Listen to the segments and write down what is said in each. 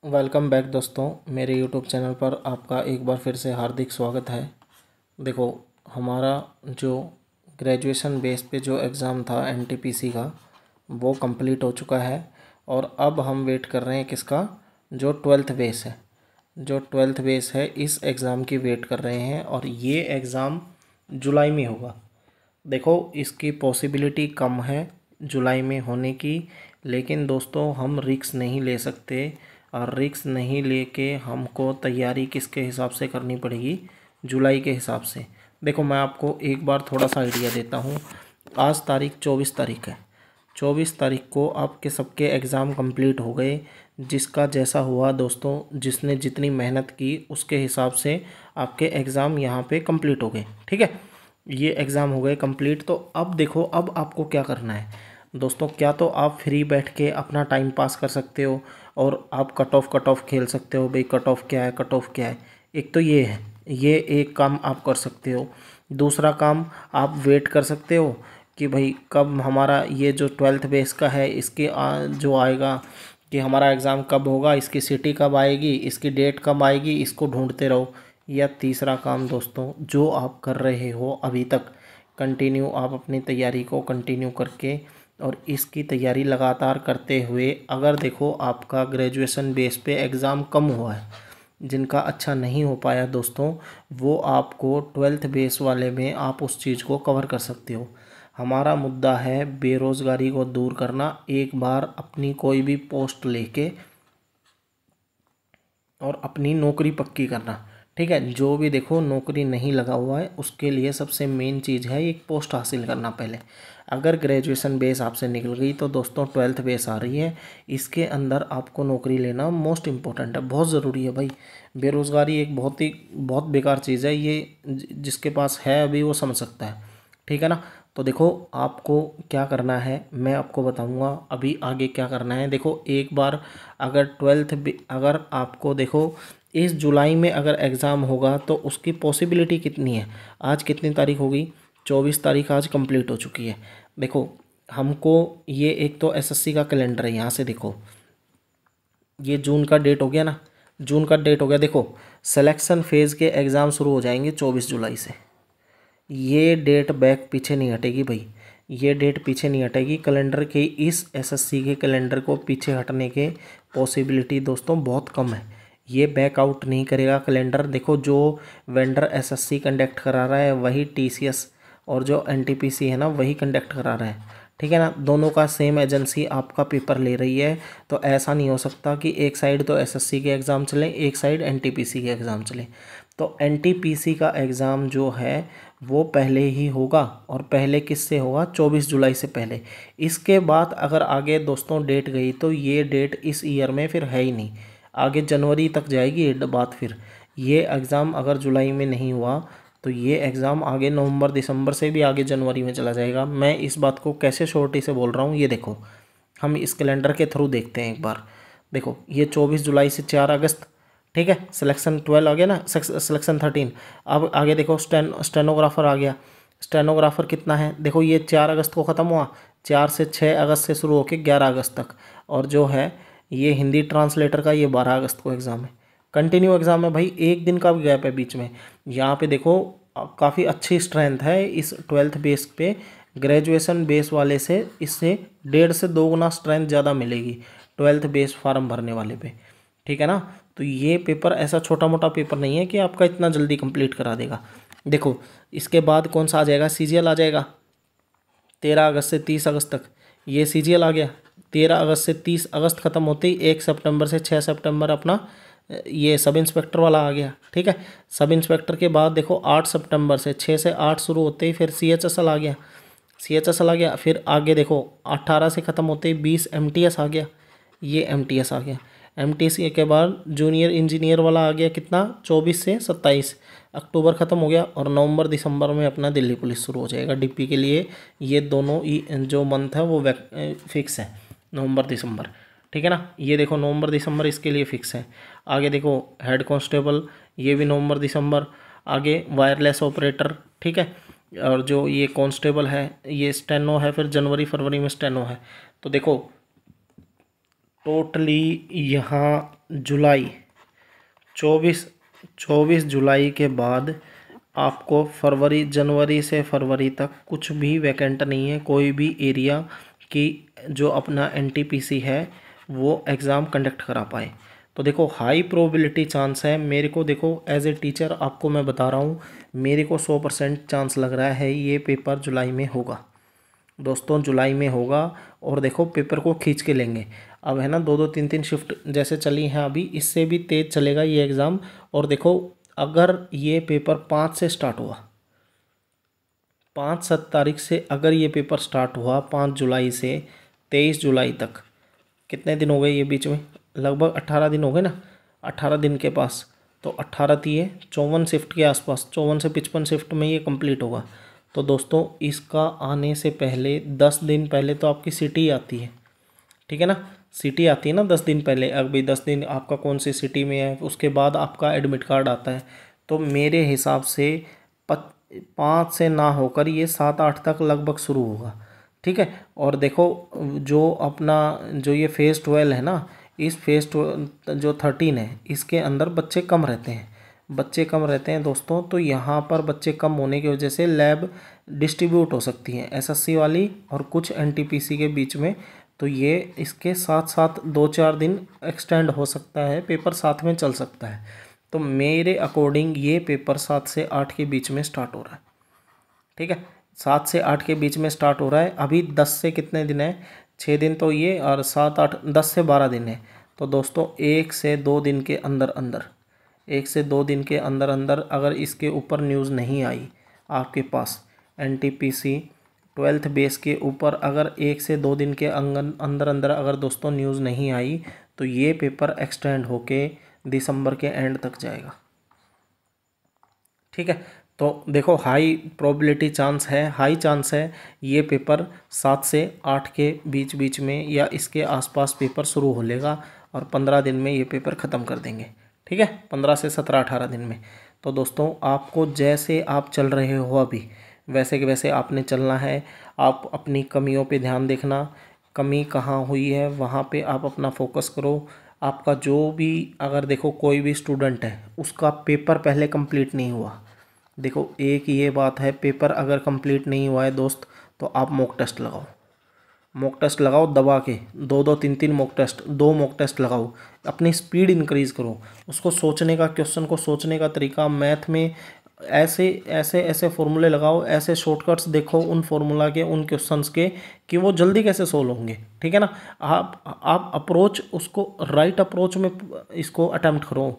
Welcome back दोस्तों, मेरे YouTube channel पर आपका एक बार फिर से हार्दिक स्वागत है। देखो, हमारा जो ग्रेजुएशन बेस पे जो एग्ज़ाम था एनटीपीसी का वो कंप्लीट हो चुका है और अब हम वेट कर रहे हैं किसका, जो ट्वेल्थ बेस है। जो ट्वेल्थ बेस है इस एग्ज़ाम की वेट कर रहे हैं और ये एग्ज़ाम जुलाई में होगा। देखो, इसकी पॉसिबिलिटी कम है जुलाई में होने की, लेकिन दोस्तों हम रिस्क नहीं ले सकते और रिस्क नहीं लेके हमको तैयारी किसके हिसाब से करनी पड़ेगी, जुलाई के हिसाब से। देखो, मैं आपको एक बार थोड़ा सा आइडिया देता हूँ। आज तारीख 24 तारीख है। 24 तारीख को आपके सबके एग्ज़ाम कंप्लीट हो गए। जिसका जैसा हुआ दोस्तों, जिसने जितनी मेहनत की उसके हिसाब से आपके एग्ज़ाम यहाँ पे कंप्लीट हो गए। ठीक है, ये एग्ज़ाम हो गए कंप्लीट। तो अब देखो, अब आपको क्या करना है दोस्तों। क्या तो आप फ्री बैठ के अपना टाइम पास कर सकते हो और आप कट ऑफ खेल सकते हो। भाई कट ऑफ क्या है, कट ऑफ क्या है। एक तो ये है, ये एक काम आप कर सकते हो। दूसरा काम, आप वेट कर सकते हो कि भाई कब हमारा ये जो ट्वेल्थ बेस का है इसके जो आएगा कि हमारा एग्ज़ाम कब होगा, इसकी सिटी कब आएगी, इसकी डेट कब आएगी, इसको ढूंढते रहो। या तीसरा काम दोस्तों, जो आप कर रहे हो अभी तक, कंटिन्यू आप अपनी तैयारी को कंटिन्यू करके और इसकी तैयारी लगातार करते हुए, अगर देखो आपका ग्रेजुएशन बेस पे एग्ज़ाम कम हुआ है, जिनका अच्छा नहीं हो पाया दोस्तों, वो आपको ट्वेल्थ बेस वाले में आप उस चीज़ को कवर कर सकते हो। हमारा मुद्दा है बेरोज़गारी को दूर करना। एक बार अपनी कोई भी पोस्ट लेके और अपनी नौकरी पक्की करना। ठीक है, जो भी देखो नौकरी नहीं लगा हुआ है उसके लिए सबसे मेन चीज़ है एक पोस्ट हासिल करना पहले। अगर ग्रेजुएशन बेस आपसे निकल गई तो दोस्तों ट्वेल्थ बेस आ रही है, इसके अंदर आपको नौकरी लेना मोस्ट इम्पोर्टेंट है, बहुत ज़रूरी है भाई। बेरोज़गारी एक बहुत बेकार चीज़ है ये, जिसके पास है अभी वो समझ सकता है। ठीक है ना। तो देखो, आपको क्या करना है मैं आपको बताऊंगा अभी आगे क्या करना है। देखो, एक बार अगर अगर आपको देखो इस जुलाई में अगर एग्ज़ाम होगा तो उसकी पॉसिबिलिटी कितनी है। आज कितनी तारीख होगी, 24 तारीख आज कंप्लीट हो चुकी है। देखो, हमको ये एक तो एसएससी का कैलेंडर है, यहाँ से देखो ये जून का डेट हो गया ना, जून का डेट हो गया। देखो, सिलेक्शन फेज़ के एग्ज़ाम शुरू हो जाएंगे 24 जुलाई से। ये डेट बैक पीछे नहीं हटेगी भाई, ये डेट पीछे नहीं हटेगी। कैलेंडर के इस एसएससी के कैलेंडर को पीछे हटने के पॉसिबिलिटी दोस्तों बहुत कम है। ये बैकआउट नहीं करेगा कैलेंडर। देखो, जो वेंडर एसएससी कंडक्ट करा रहा है वही टीसीएस और जो एनटीपीसी है ना वही कंडक्ट करा रहा है। ठीक है ना, दोनों का सेम एजेंसी आपका पेपर ले रही है। तो ऐसा नहीं हो सकता कि एक साइड तो एसएससी के एग्ज़ाम चले, एक साइड एनटीपीसी के एग्ज़ाम चले। तो एनटीपीसी का एग्ज़ाम जो है वो पहले ही होगा, और पहले किससे होगा, 24 जुलाई से पहले। इसके बाद अगर आगे दोस्तों डेट गई तो ये डेट इस ईयर में फिर है ही नहीं, आगे जनवरी तक जाएगी ये बात। फिर ये एग्ज़ाम अगर जुलाई में नहीं हुआ तो ये एग्ज़ाम आगे नवंबर दिसंबर से भी आगे जनवरी में चला जाएगा। मैं इस बात को कैसे श्योरिटी से बोल रहा हूँ, ये देखो हम इस कैलेंडर के थ्रू देखते हैं एक बार। देखो, ये 24 जुलाई से 4 अगस्त। ठीक है, सिलेक्शन 12 आ गया ना, सिलेक्शन 13। अब आगे देखो स्टेनोग्राफर आ गया। स्टेनोग्राफर कितना है, देखो ये 4 अगस्त को ख़त्म हुआ, 4 से 6 अगस्त से शुरू होकर 11 अगस्त तक। और जो है ये हिंदी ट्रांसलेटर का ये 12 अगस्त को एग्ज़ाम है। कंटिन्यू एग्ज़ाम है भाई, एक दिन का भी गैप है बीच में। यहाँ पे देखो काफ़ी अच्छी स्ट्रेंथ है इस ट्वेल्थ बेस पे। ग्रेजुएशन बेस वाले से इससे 1.5 से 2 गुना स्ट्रेंथ ज़्यादा मिलेगी ट्वेल्थ बेस फार्म भरने वाले पे। ठीक है ना। तो ये पेपर ऐसा छोटा मोटा पेपर नहीं है कि आपका इतना जल्दी कंप्लीट करा देगा। देखो, इसके बाद कौन सा आ जाएगा, सीजीएल आ जाएगा 13 अगस्त से 30 अगस्त तक। ये सीजीएल आ गया 13 अगस्त से 30 अगस्त, ख़त्म होते ही 1 सितंबर से 6 सितंबर अपना ये सब इंस्पेक्टर वाला आ गया। ठीक है, सब इंस्पेक्टर के बाद देखो 8 सितंबर से 6 से 8 शुरू होते ही फिर सीएचएसएल आ गया, सीएचएसएल आ गया। फिर आगे देखो 18 से ख़त्म होते ही 20 एमटीएस आ गया, ये एमटीएस आ गया। एमटीएस के बाद जूनियर इंजीनियर वाला आ गया कितना, 24 से 27 अक्टूबर ख़त्म हो गया। और नवंबर दिसंबर में अपना दिल्ली पुलिस शुरू हो जाएगा डीपी के लिए। ये दोनों जो मंथ है वो फिक्स है, नवंबर दिसंबर। ठीक है ना, ये देखो नवंबर दिसंबर इसके लिए फ़िक्स है। आगे देखो हेड कांस्टेबल, ये भी नवंबर दिसंबर। आगे वायरलेस ऑपरेटर, ठीक है। और जो ये कांस्टेबल है ये स्टेनो है, फिर जनवरी फरवरी में स्टेनो है। तो देखो टोटली यहाँ जुलाई 24 जुलाई के बाद आपको जनवरी से फरवरी तक कुछ भी वैकेंट नहीं है। कोई भी एरिया की जो अपना एनटीपीसी है वो एग्ज़ाम कंडक्ट करा पाए। तो देखो हाई प्रोबेबिलिटी चांस है। मेरे को देखो एज ए टीचर आपको मैं बता रहा हूँ, मेरे को 100% चांस लग रहा है ये पेपर जुलाई में होगा दोस्तों, जुलाई में होगा। और देखो पेपर को खींच के लेंगे। अब है ना 2-2 3-3 शिफ्ट जैसे चली हैं अभी, इससे भी तेज़ चलेगा ये एग्ज़ाम। और देखो अगर ये पेपर 5 से स्टार्ट हुआ, 5-7 तारीख से अगर ये पेपर स्टार्ट हुआ 5 जुलाई से 23 जुलाई तक, कितने दिन हो गए ये बीच में? लगभग 18 दिन हो गए ना, 18 दिन के पास। तो 18 दिए 54 शिफ्ट के आसपास, 54 से 55 शिफ्ट में ये कंप्लीट होगा। तो दोस्तों इसका आने से पहले 10 दिन पहले तो आपकी सिटी आती है, ठीक है ना, सिटी आती है ना 10 दिन पहले। अब भाई 10 दिन आपका कौन सी सिटी में है, उसके बाद आपका एडमिट कार्ड आता है। तो मेरे हिसाब से 5 से ना होकर ये 7-8 तक लगभग शुरू होगा, ठीक है। और देखो जो ये फेज़ 12 है ना, इस फेज़ जो 13 है इसके अंदर बच्चे कम रहते हैं दोस्तों। तो यहाँ पर बच्चे कम होने की वजह से लैब डिस्ट्रीब्यूट हो सकती हैं एसएससी वाली और कुछ एनटीपीसी के बीच में। तो ये इसके साथ साथ 2-4 दिन एक्सटेंड हो सकता है, पेपर साथ में चल सकता है। तो मेरे अकॉर्डिंग ये पेपर 7 से 8 के बीच में स्टार्ट हो रहा है, ठीक है। 7 से 8 के बीच में स्टार्ट हो रहा है। अभी 10 से कितने दिन है, 6 दिन तो ये, और 7-8 10 से 12 दिन है। तो दोस्तों 1 से 2 दिन के अंदर अंदर, 1 से 2 दिन के अंदर अंदर अगर इसके ऊपर न्यूज़ नहीं आई आपके पास, एनटीपीसी 12th बेस के ऊपर अगर 1 से 2 दिन के अंदर अंदर अगर दोस्तों न्यूज़ नहीं आई, तो ये पेपर एक्सटेंड होके दिसंबर के एंड तक जाएगा, ठीक है। तो देखो हाई प्रोबेबिलिटी चांस है, हाई चांस है ये पेपर 7 से 8 के बीच में या इसके आसपास पेपर शुरू हो लेगा और 15 दिन में ये पेपर ख़त्म कर देंगे, ठीक है, 15 से 17-18 दिन में। तो दोस्तों आपको जैसे आप चल रहे हो अभी वैसे के वैसे आपने चलना है। आप अपनी कमियों पे ध्यान देखना, कमी कहाँ हुई है वहाँ पे आप अपना फोकस करो। आपका जो भी, अगर देखो कोई भी स्टूडेंट है उसका पेपर पहले कंप्लीट नहीं हुआ, देखो एक ये बात है, पेपर अगर कंप्लीट नहीं हुआ है दोस्त तो आप मॉक टेस्ट लगाओ, मॉक टेस्ट लगाओ दबा के, 2-2 3-3 मॉक टेस्ट, 2 मॉक टेस्ट लगाओ। अपनी स्पीड इंक्रीज़ करो, उसको सोचने का, क्वेश्चन को सोचने का तरीका, मैथ में ऐसे ऐसे ऐसे फॉर्मूले लगाओ, ऐसे शॉर्टकट्स देखो उन फॉर्मूला के, उन क्वेश्चंस के, कि वो जल्दी कैसे सोल्व होंगे, ठीक है ना। आप अप्रोच उसको राइट अप्रोच में इसको अटेम्प्ट करो।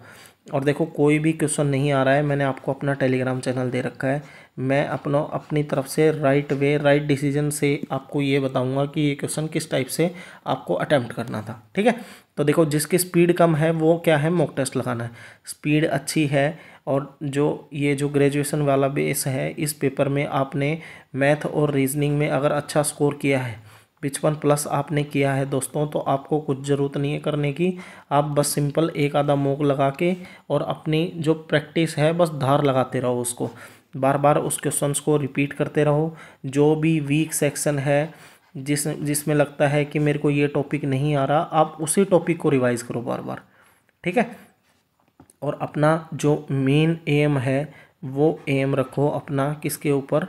और देखो कोई भी क्वेश्चन नहीं आ रहा है, मैंने आपको अपना टेलीग्राम चैनल दे रखा है, मैं अपनी तरफ से राइट वे राइट डिसीजन से आपको ये बताऊंगा कि ये क्वेश्चन किस टाइप से आपको अटेम्प्ट करना था, ठीक है। तो देखो जिसकी स्पीड कम है वो क्या है, मॉक टेस्ट लगाना है। स्पीड अच्छी है और जो ग्रेजुएशन वाला बेस है, इस पेपर में आपने मैथ और रीजनिंग में अगर अच्छा स्कोर किया है, 55+ आपने किया है दोस्तों, तो आपको कुछ ज़रूरत नहीं है करने की। आप बस सिंपल एक आधा मॉक लगा के और अपनी जो प्रैक्टिस है बस धार लगाते रहो, उसको बार बार उस क्वेश्चंस को रिपीट करते रहो। जो भी वीक सेक्शन है जिसमें लगता है कि मेरे को ये टॉपिक नहीं आ रहा, आप उसी टॉपिक को रिवाइज करो बार बार, ठीक है। और अपना जो मेन एम है वो एम रखो अपना किसके ऊपर,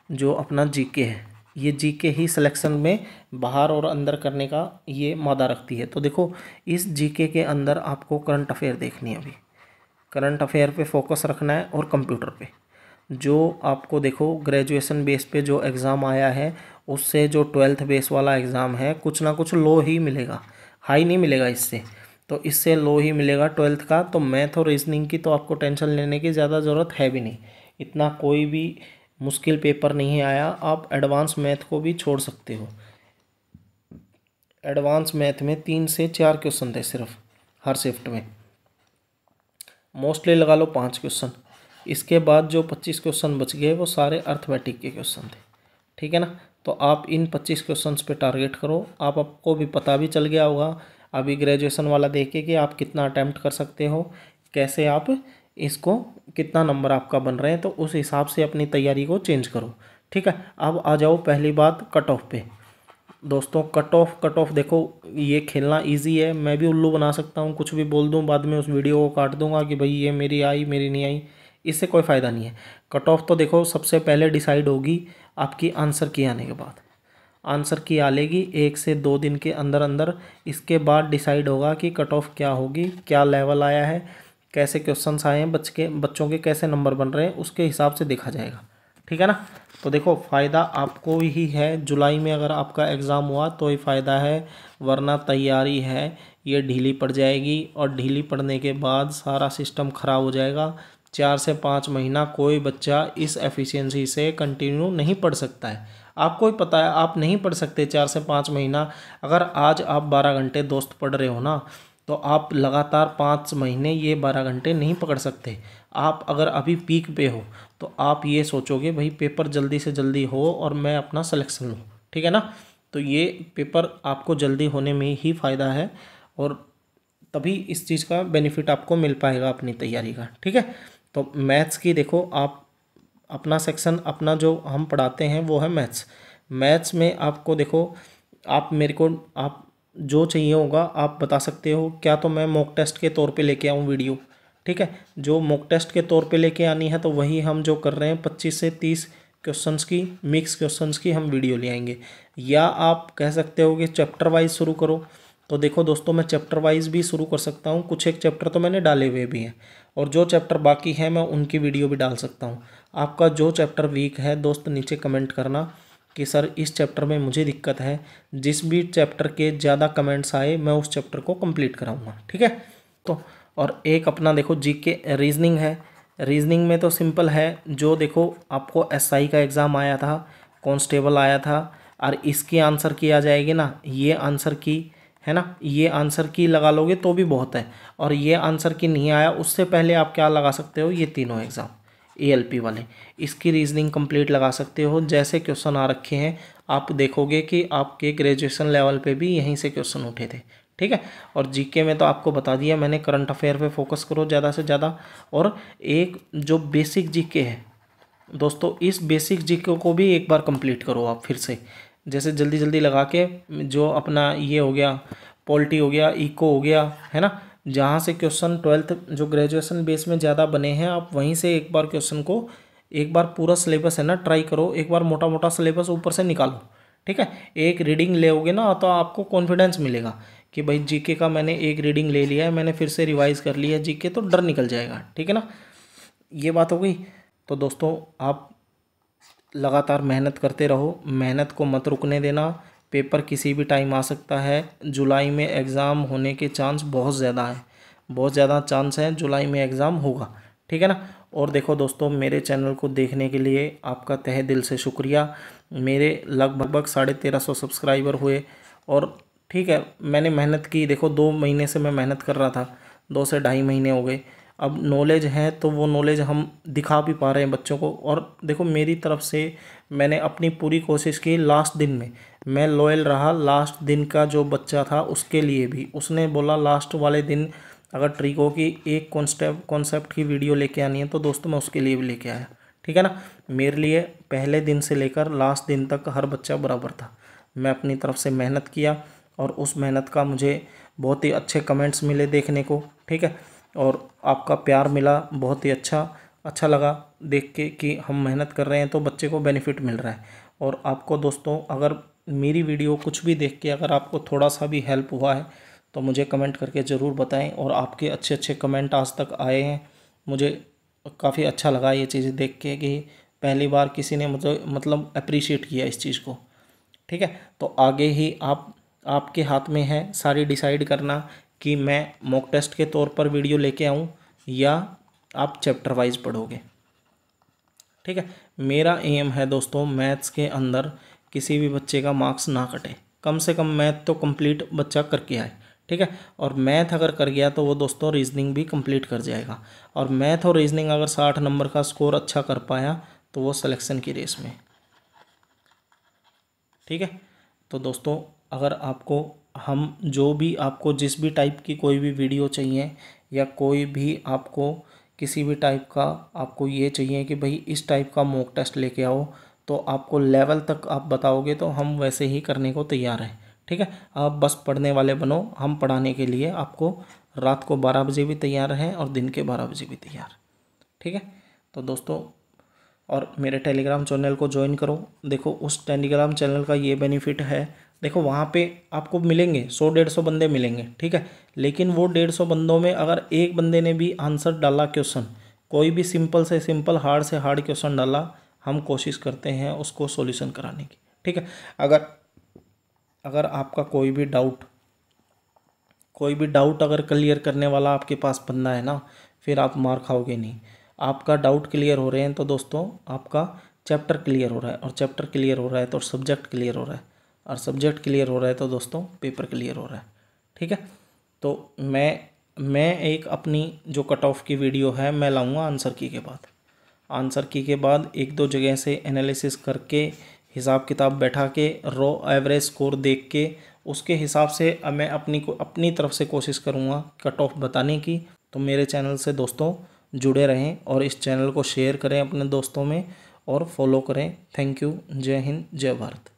जो अपना जीके है, ये जीके ही सिलेक्शन में बाहर और अंदर करने का ये मादा रखती है। तो देखो इस जीके के अंदर आपको करंट अफेयर देखनी है, अभी करंट अफेयर पे फोकस रखना है और कंप्यूटर पे। जो आपको देखो ग्रेजुएशन बेस पे जो एग्ज़ाम आया है उससे जो 12th बेस वाला एग्ज़ाम है कुछ ना कुछ लो ही मिलेगा, हाई नहीं मिलेगा इससे, तो इससे लो ही मिलेगा 12th का। तो मैथ और रीजनिंग की तो आपको टेंशन लेने की ज़्यादा ज़रूरत है भी नहीं, इतना कोई भी मुश्किल पेपर नहीं आया। आप एडवांस मैथ को भी छोड़ सकते हो, एडवांस मैथ में 3 से 4 क्वेश्चन थे सिर्फ हर शिफ्ट में, मोस्टली लगा लो 5 क्वेश्चन। इसके बाद जो 25 क्वेश्चन बच गए वो सारे अर्थमेटिक के क्वेश्चन थे, ठीक है ना। तो आप इन 25 क्वेश्चंस पे टारगेट करो। आपको भी पता भी चल गया होगा अभी ग्रेजुएशन वाला देखे कि आप कितना अटैम्प्ट कर सकते हो, कैसे आप इसको, कितना नंबर आपका बन रहे हैं, तो उस हिसाब से अपनी तैयारी को चेंज करो, ठीक है। अब आ जाओ पहली बात कट ऑफ पे। दोस्तों कट ऑफ देखो, ये खेलना इजी है, मैं भी उल्लू बना सकता हूँ, कुछ भी बोल दूँ, बाद में उस वीडियो को काट दूंगा कि भाई ये मेरी आई मेरी नहीं आई, इससे कोई फ़ायदा नहीं है। कट ऑफ तो देखो सबसे पहले डिसाइड होगी आपकी आंसर की आने के बाद। आंसर की आ लेगी 1 से 2 दिन के अंदर अंदर, इसके बाद डिसाइड होगा कि कट ऑफ क्या होगी, क्या लेवल आया है, कैसे क्वेश्चंस आए हैं, बच्चों के कैसे नंबर बन रहे हैं, उसके हिसाब से देखा जाएगा। ठीक है ना। तो देखो फ़ायदा आपको ही है, जुलाई में अगर आपका एग्ज़ाम हुआ तो ही फ़ायदा है, वरना तैयारी है ये ढीली पड़ जाएगी, और ढीली पड़ने के बाद सारा सिस्टम ख़राब हो जाएगा। 4 से 5 महीना कोई बच्चा इस एफिशिएंसी से कंटिन्यू नहीं पढ़ सकता है। आपको ही पता है आप नहीं पढ़ सकते 4 से 5 महीना। अगर आज आप 12 घंटे दोस्त पढ़ रहे हो ना, तो आप लगातार 5 महीने ये 12 घंटे नहीं पकड़ सकते। आप अगर अभी पीक पे हो तो आप ये सोचोगे भाई पेपर जल्दी से जल्दी हो और मैं अपना सिलेक्शन लूँ। ठीक है ना। तो ये पेपर आपको जल्दी होने में ही फ़ायदा है, और तभी इस चीज़ का बेनिफिट आपको मिल पाएगा अपनी तैयारी का। ठीक है। तो मैथ्स की देखो आप अपना सेक्शन, अपना जो हम पढ़ाते हैं वो है मैथ्स। मैथ्स में आपको देखो, आप मेरे को आप जो चाहिए होगा आप बता सकते हो, क्या तो मैं मॉक टेस्ट के तौर पे लेके आऊँ वीडियो। ठीक है। जो मॉक टेस्ट के तौर पे लेके आनी है तो वही हम जो कर रहे हैं 25 से 30 क्वेश्चंस की, मिक्स क्वेश्चंस की हम वीडियो ले आएंगे। या आप कह सकते हो कि चैप्टर वाइज शुरू करो, तो देखो दोस्तों मैं चैप्टर वाइज भी शुरू कर सकता हूँ, कुछ एक चैप्टर तो मैंने डाले हुए भी हैं, और जो चैप्टर बाकी हैं मैं उनकी वीडियो भी डाल सकता हूँ। आपका जो चैप्टर वीक है दोस्त नीचे कमेंट करना कि सर इस चैप्टर में मुझे दिक्कत है, जिस भी चैप्टर के ज़्यादा कमेंट्स आए मैं उस चैप्टर को कंप्लीट कराऊंगा। ठीक है। तो और एक अपना देखो जीके रीजनिंग है। रीजनिंग में तो सिंपल है, जो देखो आपको एसआई का एग्ज़ाम आया था, कांस्टेबल आया था, और इसकी आंसर की आ जाएगी ना, ये आंसर की है ना, ये आंसर की लगा लोगे तो भी बहुत है, और ये आंसर की नहीं आया उससे पहले आप क्या लगा सकते हो, ये तीनों एग्ज़ाम एएलपी वाले, इसकी रीजनिंग कंप्लीट लगा सकते हो। जैसे क्वेश्चन आ रखे हैं आप देखोगे कि आपके ग्रेजुएशन लेवल पे भी यहीं से क्वेश्चन उठे थे। ठीक है। और जीके में तो आपको बता दिया मैंने, करंट अफेयर पे फोकस करो ज़्यादा से ज़्यादा। और एक जो बेसिक जीके है दोस्तों, इस बेसिक जीके को भी एक बार कंप्लीट करो आप फिर से, जैसे जल्दी जल्दी लगा के, जो अपना ये हो गया पॉलिटी हो गया, इको हो गया, है ना, जहाँ से क्वेश्चन 12th जो ग्रेजुएशन बेस में ज़्यादा बने हैं आप वहीं से एक बार क्वेश्चन को, एक बार पूरा सिलेबस है ना ट्राई करो, एक बार मोटा मोटा सिलेबस ऊपर से निकालो। ठीक है। एक रीडिंग लेओगे ना तो आपको कॉन्फिडेंस मिलेगा कि भाई जीके का मैंने एक रीडिंग ले लिया है, मैंने फिर से रिवाइज कर लिया है जीके, तो डर निकल जाएगा। ठीक है ना। ये बात हो गई। तो दोस्तों आप लगातार मेहनत करते रहो, मेहनत को मत रुकने देना। पेपर किसी भी टाइम आ सकता है, जुलाई में एग्ज़ाम होने के चांस बहुत ज़्यादा है, बहुत ज़्यादा चांस है जुलाई में एग्ज़ाम होगा। ठीक है ना। और देखो दोस्तों मेरे चैनल को देखने के लिए आपका तहे दिल से शुक्रिया। मेरे लगभग 1350 सब्सक्राइबर हुए, और ठीक है मैंने मेहनत की, देखो 2 महीने से मैं मेहनत कर रहा था, 2 से ढाई महीने हो गए। अब नॉलेज है तो वो नॉलेज हम दिखा भी पा रहे हैं बच्चों को। और देखो मेरी तरफ से मैंने अपनी पूरी कोशिश की, लास्ट दिन में मैं लॉयल रहा, लास्ट दिन का जो बच्चा था उसके लिए भी, उसने बोला लास्ट वाले दिन अगर ट्रिको की एक कॉन्सेप्ट की वीडियो लेके आनी है तो दोस्तों मैं उसके लिए भी लेके आया। ठीक है ना। मेरे लिए पहले दिन से लेकर लास्ट दिन तक हर बच्चा बराबर था। मैं अपनी तरफ से मेहनत किया, और उस मेहनत का मुझे बहुत ही अच्छे कमेंट्स मिले देखने को। ठीक है। और आपका प्यार मिला, बहुत ही अच्छा लगा देख के कि हम मेहनत कर रहे हैं तो बच्चे को बेनिफिट मिल रहा है। और आपको दोस्तों अगर मेरी वीडियो कुछ भी देख के अगर आपको थोड़ा सा भी हेल्प हुआ है तो मुझे कमेंट करके ज़रूर बताएं। और आपके अच्छे अच्छे कमेंट आज तक आए हैं, मुझे काफ़ी अच्छा लगा ये चीज़ें देख के कि पहली बार किसी ने मुझे मतलब अप्रिशिएट किया इस चीज़ को। ठीक है। तो आगे ही आपके हाथ में है सारी डिसाइड करना कि मैं मॉक टेस्ट के तौर पर वीडियो लेके आऊँ या आप चैप्टर वाइज पढ़ोगे। ठीक है। मेरा एम है दोस्तों मैथ्स के अंदर किसी भी बच्चे का मार्क्स ना कटे, कम से कम मैथ तो कंप्लीट बच्चा करके आए। ठीक है। और मैथ अगर कर गया तो वो दोस्तों रीजनिंग भी कंप्लीट कर जाएगा, और मैथ और रीजनिंग अगर 60 नंबर का स्कोर अच्छा कर पाया तो वो सिलेक्शन की रेस में। ठीक है। तो दोस्तों अगर आपको हम जो भी आपको जिस भी टाइप की कोई भी वीडियो चाहिए, या कोई भी आपको किसी भी टाइप का आपको ये चाहिए कि भाई इस टाइप का मॉक टेस्ट लेके आओ, तो आपको लेवल तक आप बताओगे तो हम वैसे ही करने को तैयार हैं। ठीक है, आप बस पढ़ने वाले बनो, हम पढ़ाने के लिए आपको रात को 12 बजे भी तैयार हैं और दिन के 12 बजे भी तैयार। ठीक है, तो दोस्तों और मेरे टेलीग्राम चैनल को ज्वाइन करो। देखो उस टेलीग्राम चैनल का ये बेनिफिट है, देखो वहाँ पे आपको मिलेंगे 100-150 बंदे मिलेंगे। ठीक है, लेकिन वो 150 बंदों में अगर एक बंदे ने भी आंसर डाला क्वेश्चन, कोई भी सिंपल से सिंपल हार्ड से हार्ड क्वेश्चन डाला, हम कोशिश करते हैं उसको सॉल्यूशन कराने की। ठीक है, अगर आपका कोई भी डाउट अगर क्लियर करने वाला आपके पास बंदा है ना, फिर आप मार खाओगे नहीं। आपका डाउट क्लियर हो रहे हैं तो दोस्तों आपका चैप्टर क्लियर हो रहा है, और चैप्टर क्लियर हो रहा है तो सब्जेक्ट क्लियर हो रहा है, और सब्जेक्ट क्लियर हो रहा है तो दोस्तों पेपर क्लियर हो रहा है। ठीक है, तो मैं एक अपनी जो कट ऑफ की वीडियो है मैं लाऊंगा आंसर की के बाद 1-2 जगह से एनालिसिस करके, हिसाब किताब बैठा के, रो एवरेज स्कोर देख के, उसके हिसाब से मैं अपनी तरफ से कोशिश करूँगा कट ऑफ बताने की। तो मेरे चैनल से दोस्तों जुड़े रहें और इस चैनल को शेयर करें अपने दोस्तों में और फॉलो करें। Thank you. जय हिंद, जय भारत।